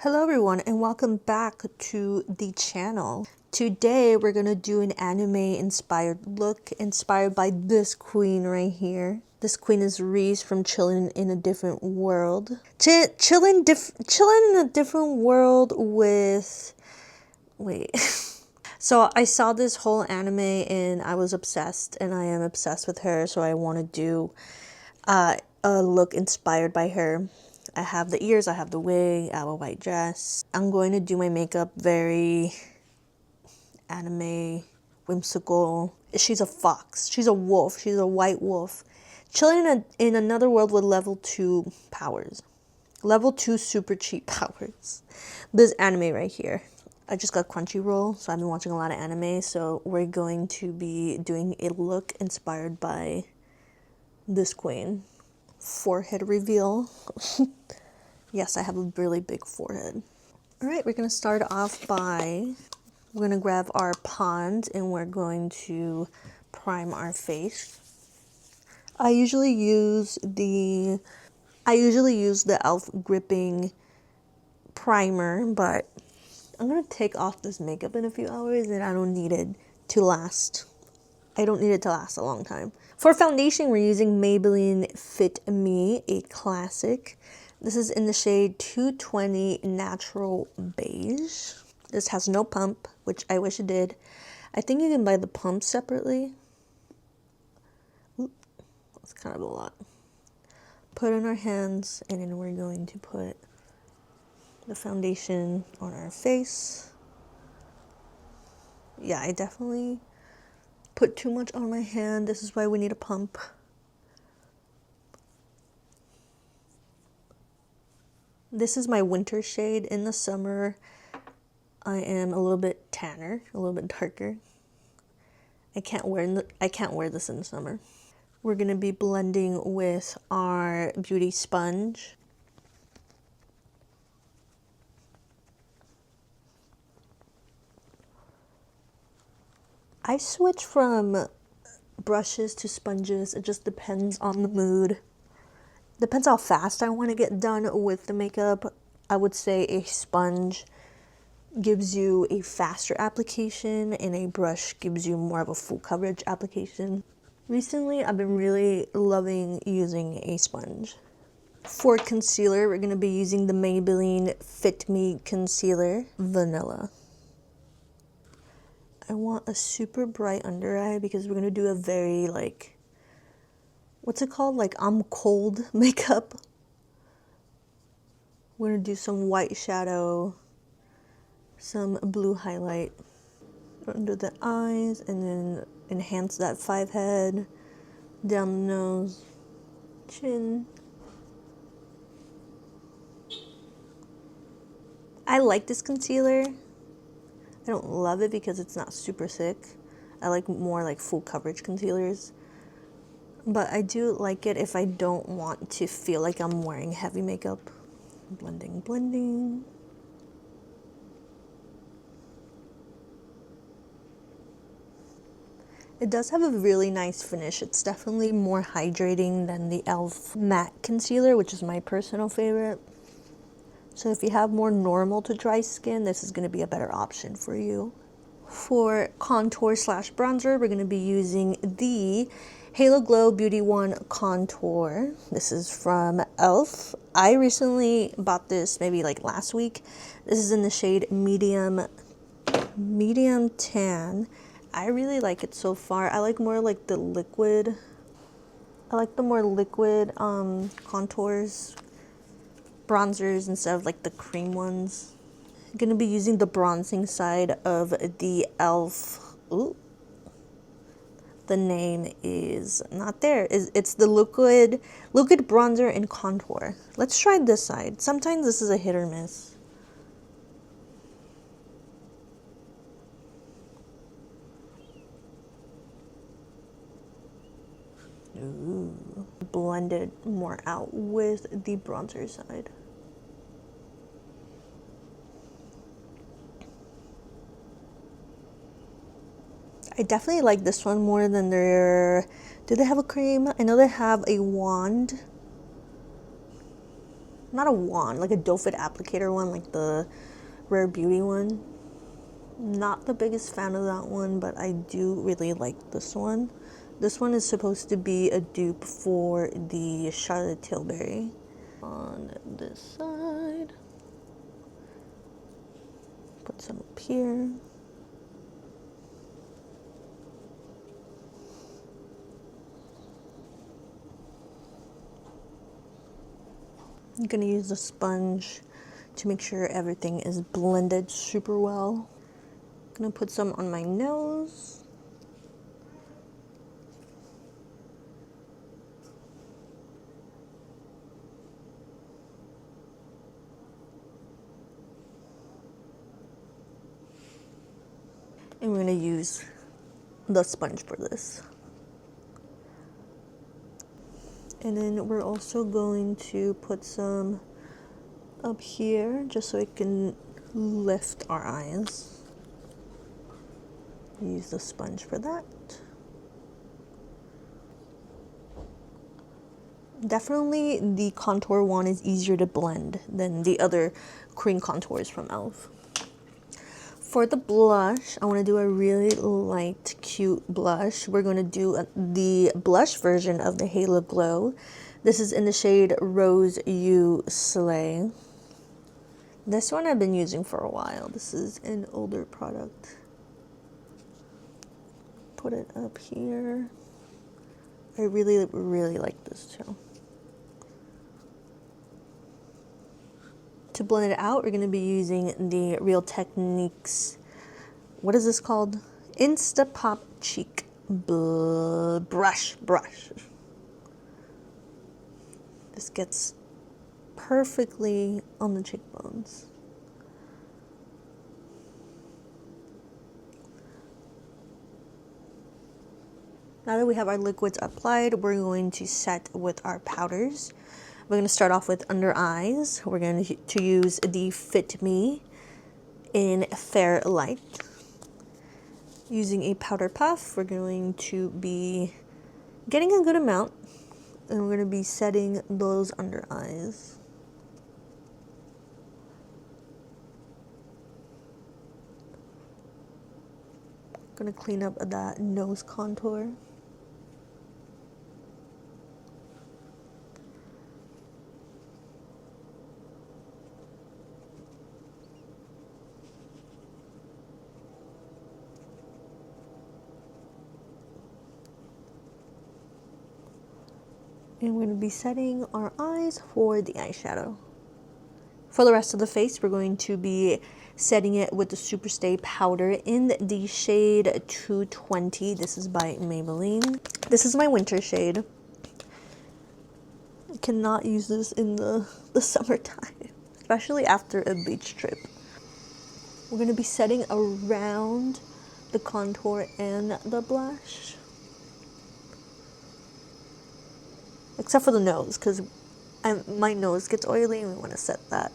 Hello everyone and welcome back to the channel. Today we're gonna do an anime inspired look inspired by this queen right here. This queen is Reese from Chillin in a Different World. Chillin in a Different World with... wait. So I saw this whole anime and I was obsessed, and I am obsessed with her, so I want to do a look inspired by her. I have the ears, I have the wig, I have a white dress. I'm going to do my makeup very anime, whimsical. She's a fox. She's a wolf. She's a white wolf. Chilling in another world with level 2 powers. Level 2 super cheap powers. This anime right here. I just got Crunchyroll, so I've been watching a lot of anime. So we're going to be doing a look inspired by this queen. Forehead reveal. Yes, I have a really big forehead. All right, we're gonna start off by, we're gonna grab our pond and we're going to prime our face. I usually use the e.l.f. gripping primer, but I'm gonna take off this makeup in a few hours and I don't need it to last. I don't need it to last a long time. For foundation, we're using Maybelline Fit Me, a classic. This is in the shade 220 Natural Beige. This has no pump, which I wish it did. I think you can buy the pump separately. Oop, that's kind of a lot. Put in our hands, and then we're going to put the foundation on our face. Yeah, I definitely put too much on my hand. This is why we need a pump. This is my winter shade. In the summer, I am a little bit tanner, a little bit darker. I can't wear this in the summer. We're gonna be blending with our beauty sponge. I switch from brushes to sponges. It just depends on the mood. Depends how fast I want to get done with the makeup. I would say a sponge gives you a faster application and a brush gives you more of a full coverage application. Recently, I've been really loving using a sponge. For concealer, we're going to be using the Maybelline Fit Me Concealer Vanilla. I want a super bright under eye because we're going to do a very, like, what's it called? Like, I'm cold makeup. We're going to do some white shadow, some blue highlight under the eyes, and then enhance that 5 head, down the nose, chin. I like this concealer. I don't love it because it's not super thick. I like more like full coverage concealers. But I do like it if I don't want to feel like I'm wearing heavy makeup. Blending, blending. It does have a really nice finish. It's definitely more hydrating than the e.l.f. matte concealer, which is my personal favorite. So if you have more normal to dry skin, this is going to be a better option for you. For contour slash bronzer, we're going to be using the Halo Glow Beauty One Contour. This is from e.l.f. I recently bought this maybe like last week. This is in the shade medium tan. I really like it so far. I like more like the liquid. I like the more liquid contours, bronzers instead of like the cream ones. I'm gonna be using the bronzing side of the e.l.f. Ooh. The name is not there. It's the liquid bronzer and contour. Let's try this side. Sometimes this is a hit or miss. Ooh. Blend it more out with the bronzer side. I definitely like this one more than their... Do they have a cream? I know they have a wand. I'm not a wand, like a doe foot applicator one, like the Rare Beauty one. Not the biggest fan of that one, but I do really like this one. This one is supposed to be a dupe for the Charlotte Tilbury. On this side, put some up here. I'm gonna use the sponge to make sure everything is blended super well. I'm gonna put some on my nose. And we're gonna use the sponge for this. And then we're also going to put some up here just so it can lift our eyes. Use the sponge for that. Definitely the contour one is easier to blend than the other cream contours from e.l.f. For the blush, I want to do a really light, cute blush. We're going to do the blush version of the Halo Glow. This is in the shade Rose You Slay. This one I've been using for a while. This is an older product. Put it up here. I really, really like this too. To blend it out, we're going to be using the Real Techniques, what is this called? Insta Pop Cheek Brush. This gets perfectly on the cheekbones. Now that we have our liquids applied, we're going to set with our powders. We're going to start off with under eyes. We're going to use the Fit Me in Fair Light. Using a powder puff, we're going to be getting a good amount, and we're going to be setting those under eyes. Going to clean up that nose contour. And we're going to be setting our eyes for the eyeshadow. For the rest of the face, we're going to be setting it with the Superstay powder in the shade 220. This is by Maybelline. This is my winter shade. I cannot use this in the summertime, especially after a beach trip. We're going to be setting around the contour and the blush. Except for the nose, because my nose gets oily and we want to set that.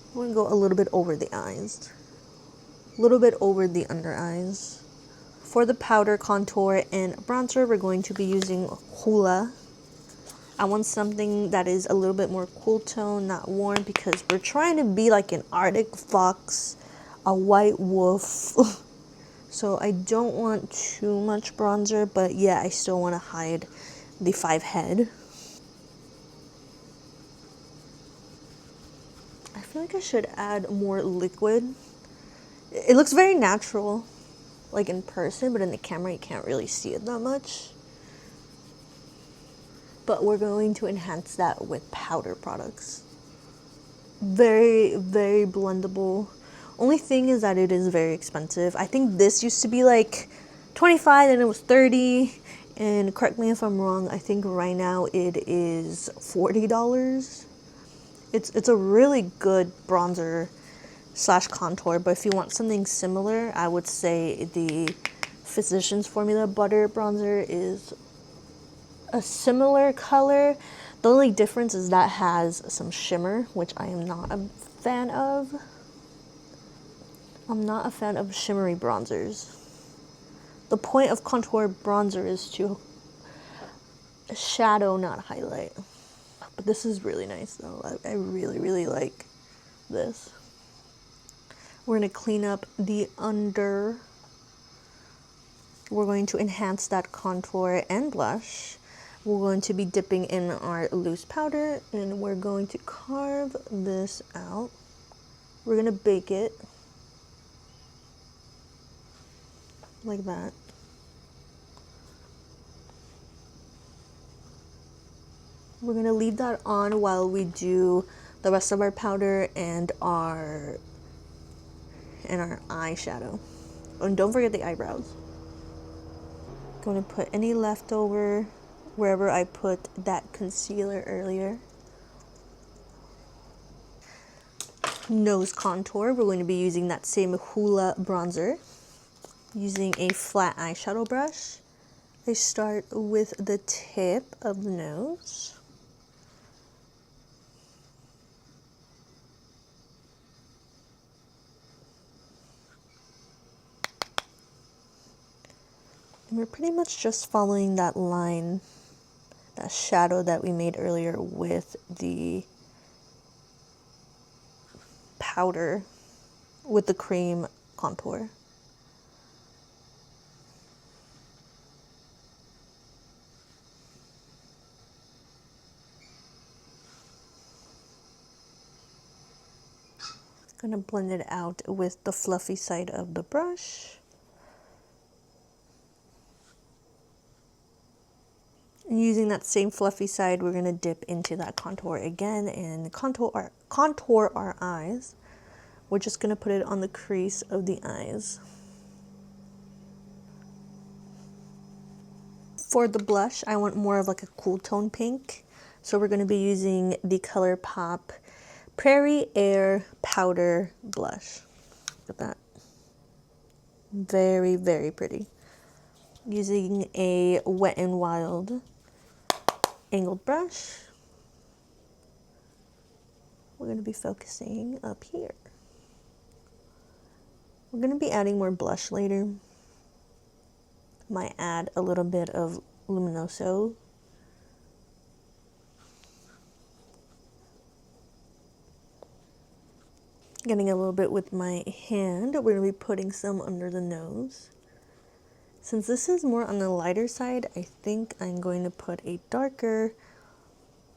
I'm going to go a little bit over the eyes. A little bit over the under eyes. For the powder, contour, and bronzer, we're going to be using Hoola. I want something that is a little bit more cool tone, not warm, because we're trying to be like an Arctic fox, a white wolf. So I don't want too much bronzer, but yeah, I still want to hide the 5 head. I feel like I should add more liquid. It looks very natural, like in person, but in the camera you can't really see it that much. But we're going to enhance that with powder products. Very, very blendable. Only thing is that it is very expensive. I think this used to be like 25 and it was 30. And correct me if I'm wrong, I think right now it is $40. It's a really good bronzer slash contour, but if you want something similar, I would say the Physicians Formula Butter Bronzer is a similar color. The only difference is that has some shimmer, which I am not a fan of. I'm not a fan of shimmery bronzers. The point of contour bronzer is to shadow, not highlight. But This is really nice though. I really, really like this. We're going to clean up the under. We're going to enhance that contour and blush. We're going to be dipping in our loose powder and we're going to carve this out. We're going to bake it like that. We're going to leave that on while we do the rest of our powder and our eyeshadow. And don't forget the eyebrows. Going to put any leftover wherever I put that concealer earlier. Nose contour, we're going to be using that same Hoola bronzer. Using a flat eyeshadow brush, I start with the tip of the nose. And we're pretty much just following that line, that shadow that we made earlier with the powder, with the cream contour. Gonna blend it out with the fluffy side of the brush. And using that same fluffy side, we're gonna dip into that contour again and contour our eyes. We're just gonna put it on the crease of the eyes. For the blush, I want more of like a cool tone pink. So we're gonna be using the ColourPop Prairie Air Powder Blush. Look at that. Very, very pretty. Using a Wet n Wild angled brush, we're going to be focusing up here. We're going to be adding more blush later. Might add a little bit of Luminoso. Getting a little bit with my hand. We're going to be putting some under the nose. Since this is more on the lighter side, I think I'm going to put a darker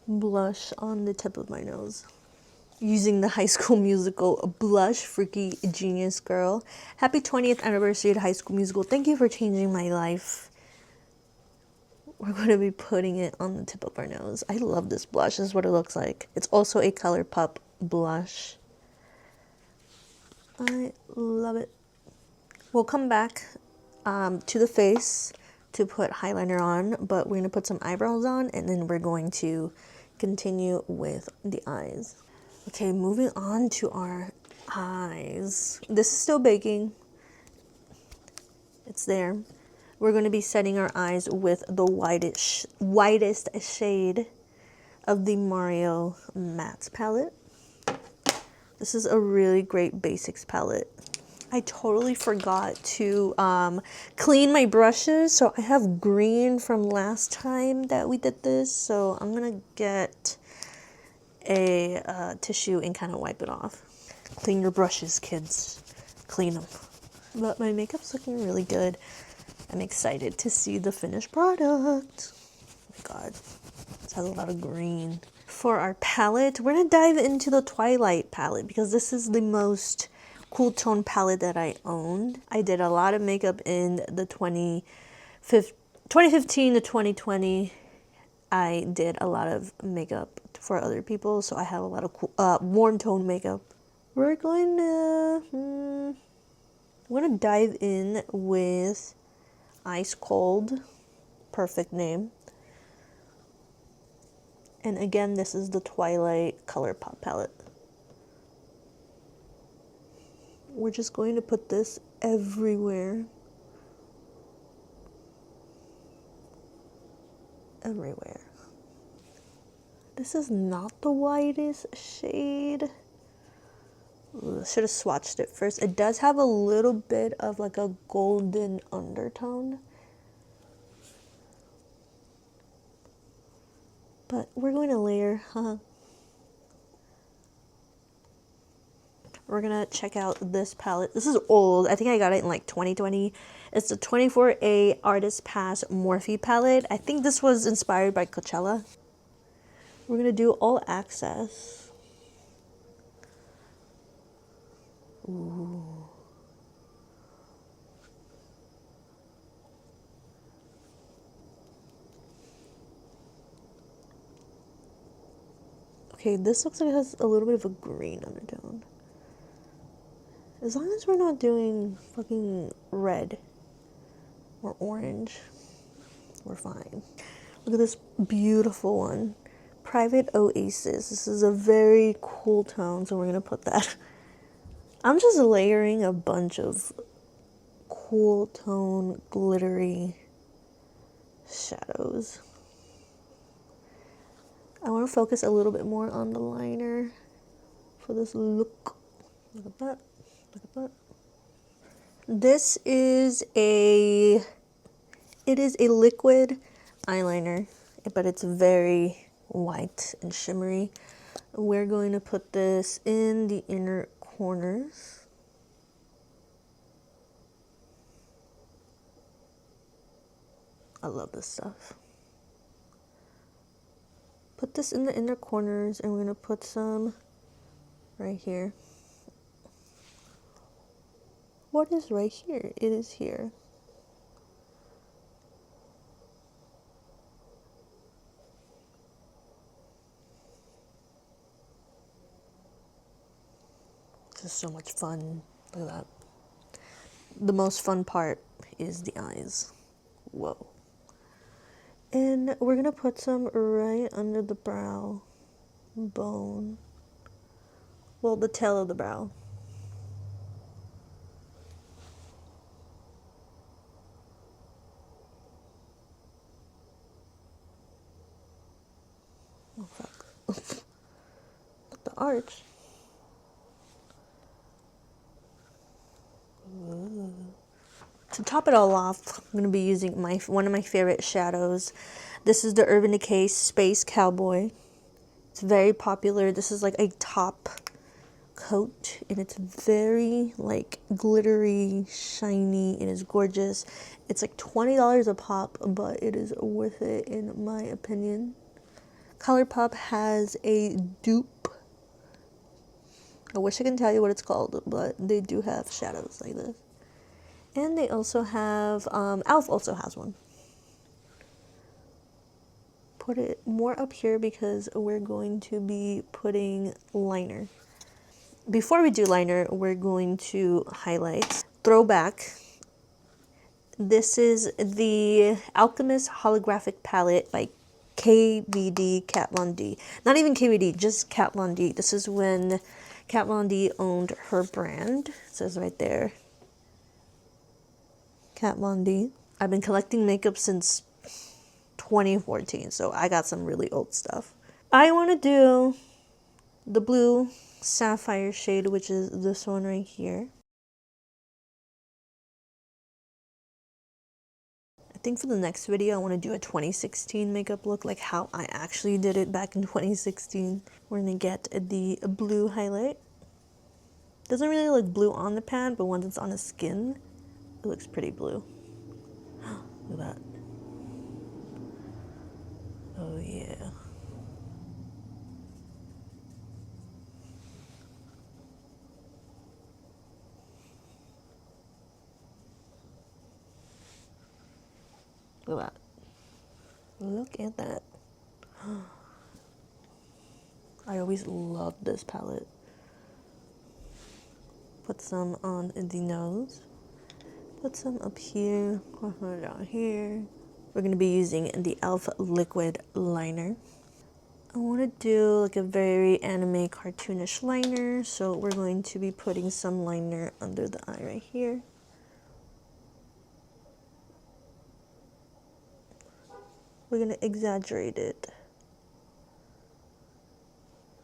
blush on the tip of my nose. Using the High School Musical blush, Freaky Genius Girl. Happy 20th anniversary to High School Musical. Thank you for changing my life. We're going to be putting it on the tip of our nose. I love this blush. This is what it looks like. It's also a ColourPop blush. I love it. We'll come back to the face to put eyeliner on, but we're going to put some eyebrows on and then we're going to continue with the eyes. Okay, moving on to our eyes. This is still baking. It's there. We're going to be setting our eyes with the whitest shade of the Mario Matte palette. This is a really great basics palette. I totally forgot to clean my brushes, so I have green from last time that we did this, so I'm gonna get a tissue and kind of wipe it off. Clean your brushes, kids. Clean them. But my makeup's looking really good. I'm excited to see the finished product. Oh my god, this has a lot of green. For our palette, we're gonna dive into the Twilight palette because this is the most cool tone palette that I owned. I did a lot of makeup in the 2015 to 2020. I did a lot of makeup for other people, so I have a lot of cool, warm tone makeup. We're going to dive in with Ice Cold, perfect name. And again, this is the Twilight ColourPop palette. We're just going to put this everywhere. Everywhere. This is not the whitest shade. Should have swatched it first. It does have a little bit of like a golden undertone. But we're going to layer, We're gonna check out this palette. This is old. I think I got it in like 2020. It's the 24A Artist Pass Morphe palette. I think this was inspired by Coachella. We're gonna do all access. Ooh. Okay, this looks like it has a little bit of a green undertone. As long as we're not doing fucking red or orange, we're fine. Look at this beautiful one. Private Oasis. This is a very cool tone, so we're gonna put that. I'm just layering a bunch of cool tone, glittery shadows. I want to focus a little bit more on the liner for this look. Look at that. Look at that. This is it is a liquid eyeliner, but it's very white and shimmery. We're going to put this in the inner corners. I love this stuff. Put this in the inner corners, and we're going to put some right here. What is right here? It is here. This is so much fun. Look at that. The most fun part is the eyes. Whoa. And we're gonna put some right under the brow bone. Well, the tail of the brow. Oh fuck. The arch. Ooh. To top it all off, I'm gonna be using one of my favorite shadows. This is the Urban Decay Space Cowboy. It's very popular. This is like a top coat, and it's very like glittery, shiny. It is gorgeous. It's like $20 a pop, but it is worth it in my opinion. ColourPop has a dupe. I wish I can tell you what it's called, but they do have shadows like this. And they also have, Elf also has one. Put it more up here because we're going to be putting liner. Before we do liner, we're going to highlight. Throwback. This is the Alchemist Holographic Palette by KVD, Kat Von D. Not even KVD, just Kat Von D. This is when Kat Von D owned her brand. It says right there. Kat Von D. I've been collecting makeup since 2014, so I got some really old stuff. I want to do the blue sapphire shade, which is this one right here. I think for the next video, I want to do a 2016 makeup look, like how I actually did it back in 2016. We're going to get the blue highlight. Doesn't really look blue on the pan, but once it's on the skin, it looks pretty blue. Look at that. Oh yeah. Look at that. Look at that. I always loved this palette. Put some on the nose. Put some up here, down here. We're going to be using the e.l.f. liquid liner. I want to do like a very anime cartoonish liner, so we're going to be putting some liner under the eye right here. We're going to exaggerate it.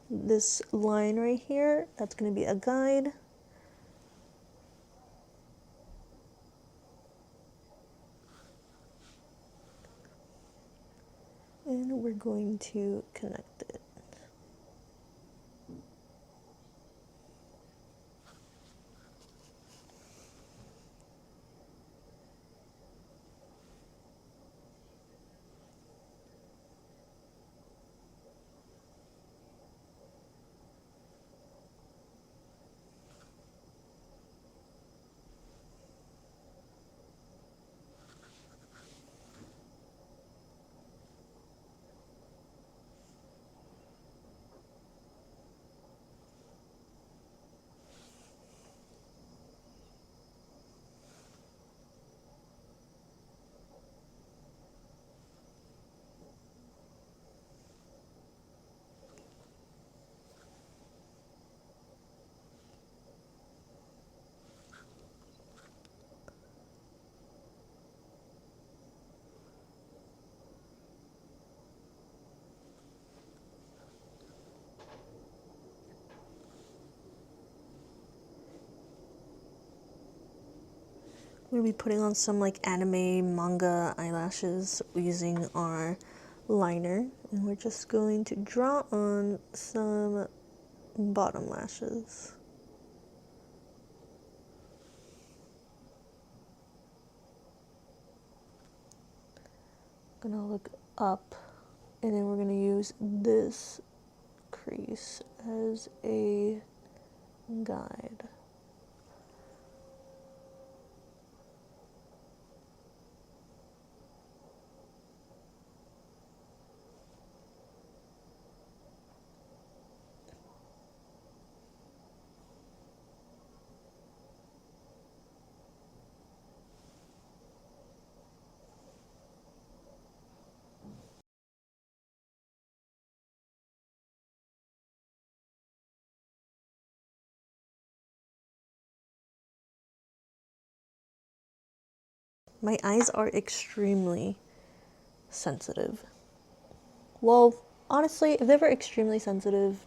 This line right here, that's going to be a guide. and we're going to connect it. We're going to be putting on some like anime manga eyelashes using our liner, and we're just going to draw on some bottom lashes. I'm gonna look up, and then we're gonna use this crease as a guide. My eyes are extremely sensitive. Well, honestly, if they were extremely sensitive,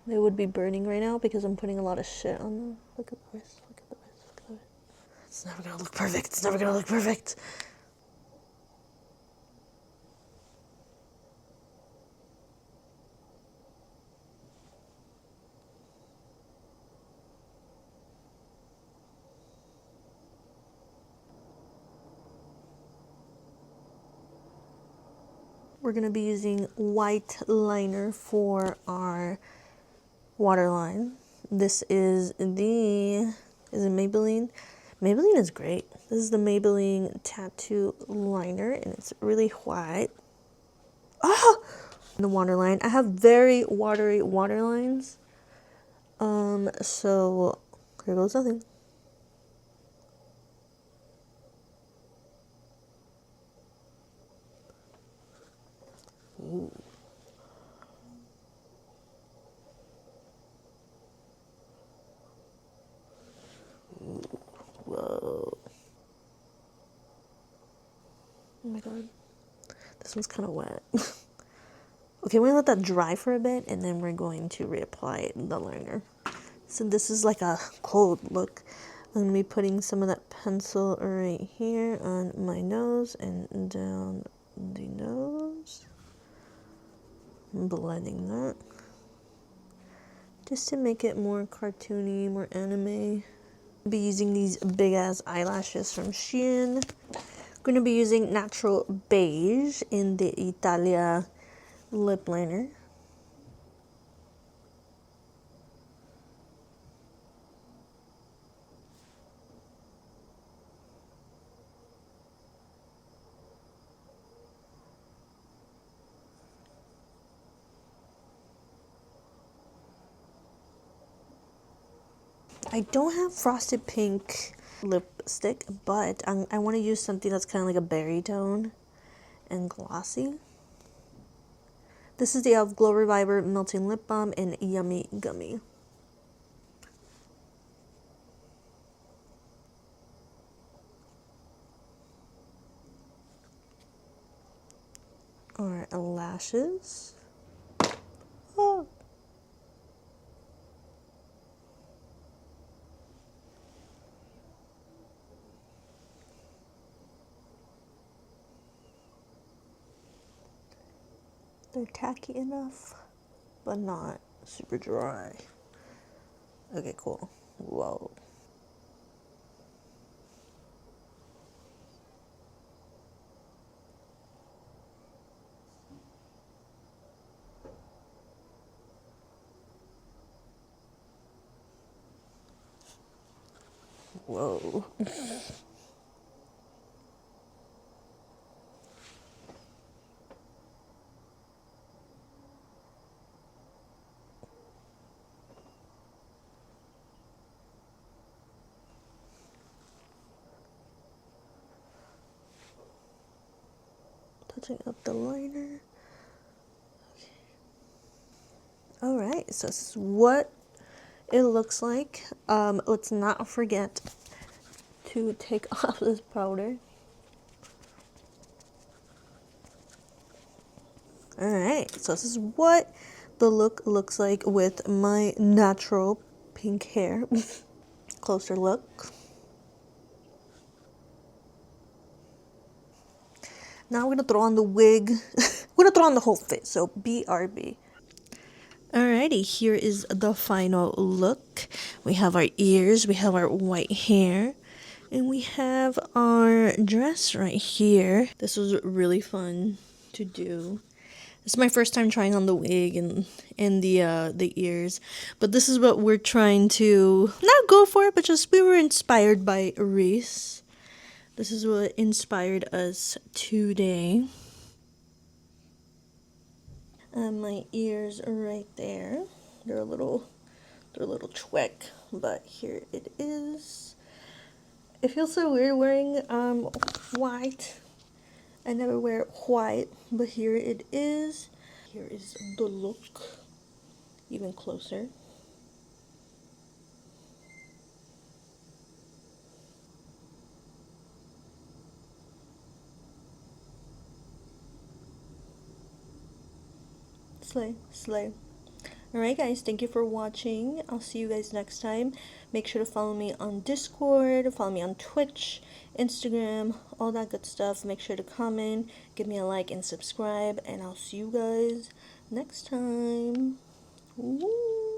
they would be burning right now because I'm putting a lot of shit on them. Look at the wrist, look at the wrist, look at the wrist. It's never gonna look perfect, it's never gonna look perfect. We're gonna be using white liner for our waterline. This is it Maybelline? Maybelline is great. This is the Maybelline Tattoo Liner, and it's really white. Ah! The waterline. I have very watery waterlines. So here goes nothing. Ooh. Whoa. Oh my god. This one's kind of wet. Okay, we're gonna let that dry for a bit, and then we're going to reapply the liner. So this is like a cold look. I'm gonna be putting some of that pencil right here on my nose and down the nose. I'm blending that. Just to make it more cartoony, more anime. I'll be using these big ass eyelashes from Shein. I'm gonna be using Natural Beige in the Italia lip liner. I don't have frosted pink lipstick, but I want to use something that's kind of like a berry tone and glossy. This is the e.l.f. Glow Reviver Melting Lip Balm in Yummy Gummy. Our lashes. Oh. They're tacky enough, but not super dry. Okay, cool. Whoa. Whoa. Touching up the liner. Alright, so this is what it looks like. Let's not forget to take off this powder. Alright, so this is what the look looks like with my natural pink hair. Closer look. Now we're gonna throw on the wig. We're gonna throw on the whole fit, so BRB. Alrighty, here is the final look. We have our ears, we have our white hair, and we have our dress right here. This was really fun to do. This is my first time trying on the wig and the ears, but this is what we're trying to not go for, but just we were inspired by Reese. This is what inspired us today. My ears are right there. They're a little twick, but here it is. It feels so weird wearing white. I never wear white, but here it is. Here is the look, even closer. Slay, slay. Alright guys, thank you for watching. I'll see you guys next time. Make sure to follow me on Discord, follow me on Twitch, Instagram, all that good stuff. Make sure to comment, give me a like and subscribe, and I'll see you guys next time. Woo!